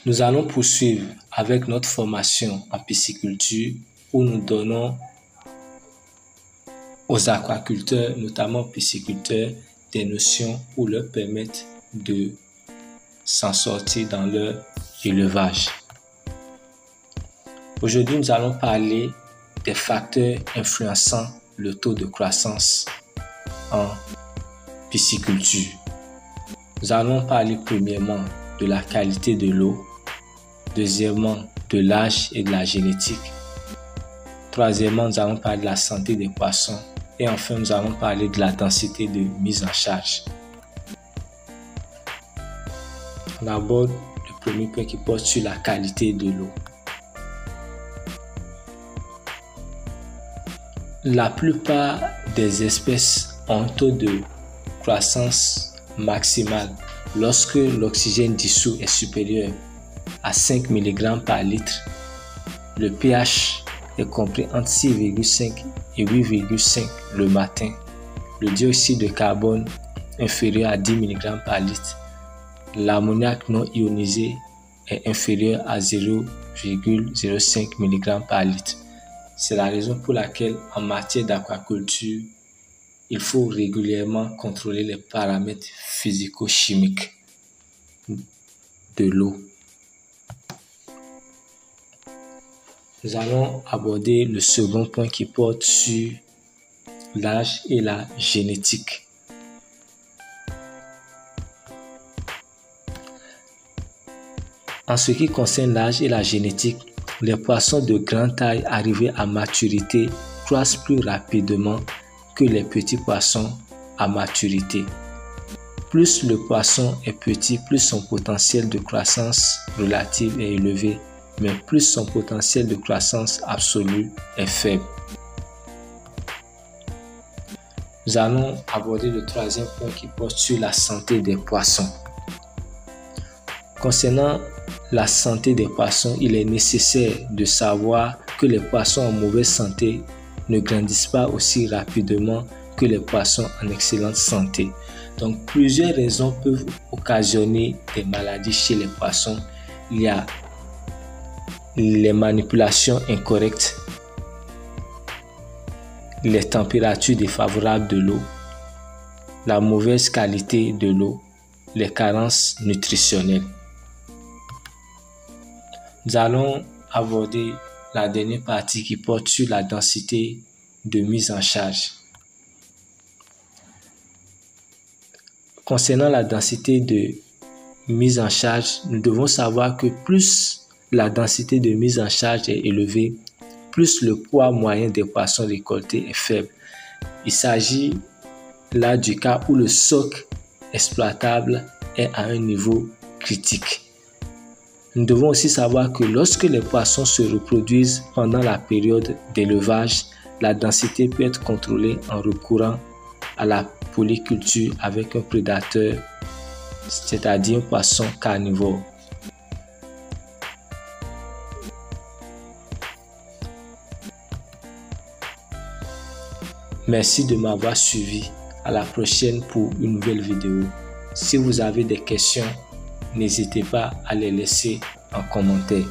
Nous allons poursuivre avec notre formation en pisciculture où nous donnons aux aquaculteurs, notamment pisciculteurs, des notions pour leur permettre de s'en sortir dans leur élevage. Aujourd'hui, nous allons parler des facteurs influençant le taux de croissance en pisciculture. Nous allons parler premièrement de la qualité de l'eau, deuxièmement de l'âge et de la génétique, troisièmement nous allons parler de la santé des poissons et enfin nous allons parler de la densité de mise en charge. On aborde le premier point qui porte sur la qualité de l'eau. La plupart des espèces ont un taux de croissance maximale lorsque l'oxygène dissous est supérieur à 5 mg par litre. Le pH est compris entre 6,5 et 8,5 le matin. Le dioxyde de carbone inférieur à 10 mg par litre. L'ammoniac non ionisé est inférieur à 0,05 mg par litre. C'est la raison pour laquelle en matière d'aquaculture, il faut régulièrement contrôler les paramètres physico-chimiques de l'eau. Nous allons aborder le second point qui porte sur l'âge et la génétique. En ce qui concerne l'âge et la génétique, les poissons de grande taille arrivés à maturité croissent plus rapidement que les petits poissons à maturité. Plus le poisson est petit, plus son potentiel de croissance relative est élevé, mais plus son potentiel de croissance absolue est faible. Nous allons aborder le troisième point qui porte sur la santé des poissons. Concernant la santé des poissons, il est nécessaire de savoir que les poissons en mauvaise santé ne grandissent pas aussi rapidement que les poissons en excellente santé. Donc, plusieurs raisons peuvent occasionner des maladies chez les poissons. Il y a les manipulations incorrectes, les températures défavorables de l'eau, la mauvaise qualité de l'eau, les carences nutritionnelles. Nous allons aborder la dernière partie qui porte sur la densité de mise en charge. Concernant la densité de mise en charge, nous devons savoir que plus la densité de mise en charge est élevée, plus le poids moyen des poissons récoltés est faible. Il s'agit là du cas où le stock exploitable est à un niveau critique. Nous devons aussi savoir que lorsque les poissons se reproduisent pendant la période d'élevage, la densité peut être contrôlée en recourant à la polyculture avec un prédateur, c'est-à-dire un poisson carnivore. Merci de m'avoir suivi. À la prochaine pour une nouvelle vidéo. Si vous avez des questions, n'hésitez pas à les laisser en commentaire.